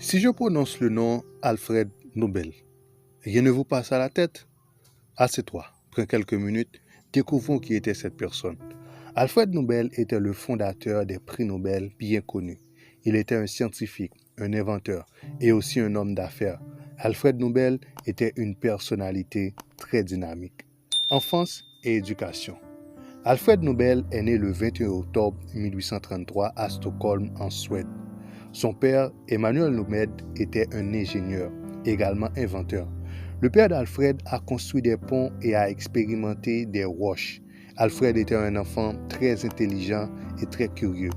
Si je prononce le nom Alfred Nobel, rien ne vous passe à la tête? Assieds-toi, prends quelques minutes, découvrons qui était cette personne. Alfred Nobel était le fondateur des prix Nobel bien connus. Il était un scientifique, un inventeur et aussi un homme d'affaires. Alfred Nobel était une personnalité très dynamique. Enfance et éducation. Alfred Nobel est né le 21 octobre 1833 à Stockholm, en Suède. Son père, Emanuel Nobel, était un ingénieur, également inventeur. Le père d'Alfred a construit des ponts et a expérimenté des roches. Alfred était un enfant très intelligent et très curieux.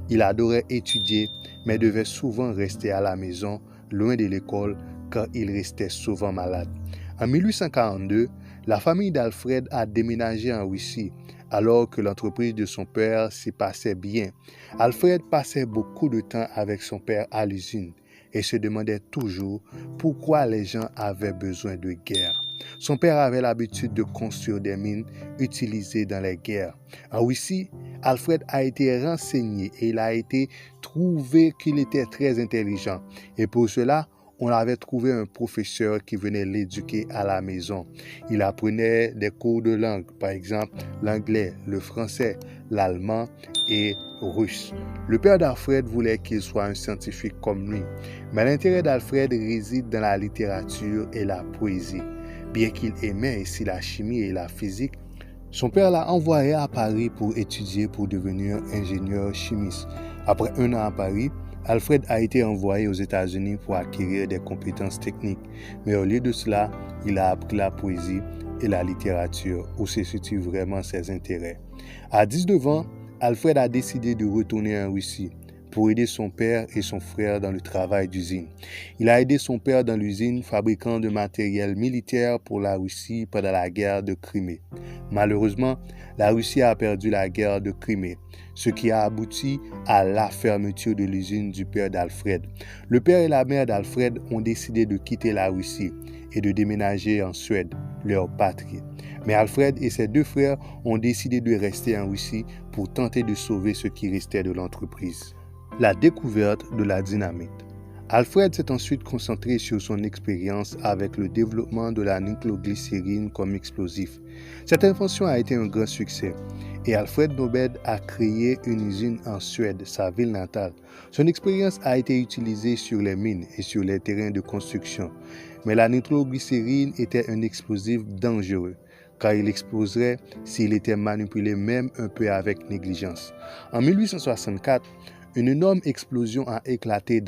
Il adorait étudier, mais devait souvent rester à la maison, loin de l'école, car il restait souvent malade. En 1842, la famille d'Alfred a déménagé en Russie, alors que l'entreprise de son père s'y passait bien. Alfred passait beaucoup de temps avec son père à l'usine et se demandait toujours pourquoi les gens avaient besoin de guerre. Son père avait l'habitude de construire des mines utilisées dans les guerres. En Russie, Alfred a été renseigné et il a été trouvé qu'il était très intelligent. Et pour cela, on avait trouvé un professeur qui venait l'éduquer à la maison. Il apprenait des cours de langue, par exemple l'anglais, le français, l'allemand et russe. Le père d'Alfred voulait qu'il soit un scientifique comme lui, mais l'intérêt d'Alfred réside dans la littérature et la poésie. Bien qu'il aimait aussi la chimie et la physique, son père l'a envoyé à Paris pour étudier pour devenir ingénieur chimiste. Après un an à Paris, Alfred a été envoyé aux États-Unis pour acquérir des compétences techniques, mais au lieu de cela, il a appris la poésie et la littérature, où se situent vraiment ses intérêts. À 19 ans, Alfred a décidé de retourner en Russie pour aider son père et son frère dans le travail d'usine. Il a aidé son père dans l'usine fabriquant de matériel militaire pour la Russie pendant la guerre de Crimée. Malheureusement, la Russie a perdu la guerre de Crimée, ce qui a abouti à la fermeture de l'usine du père d'Alfred. Le père et la mère d'Alfred ont décidé de quitter la Russie et de déménager en Suède, leur patrie. Mais Alfred et ses deux frères ont décidé de rester en Russie pour tenter de sauver ce qui restait de l'entreprise. La découverte de la dynamite. Alfred s'est ensuite concentré sur son expérience avec le développement de la nitroglycérine comme explosif. Cette invention a été un grand succès et Alfred Nobel a créé une usine en Suède, sa ville natale. Son expérience a été utilisée sur les mines et sur les terrains de construction. Mais la nitroglycérine était un explosif dangereux, car il exploserait s'il était manipulé même un peu avec négligence. En 1864, une énorme explosion a éclaté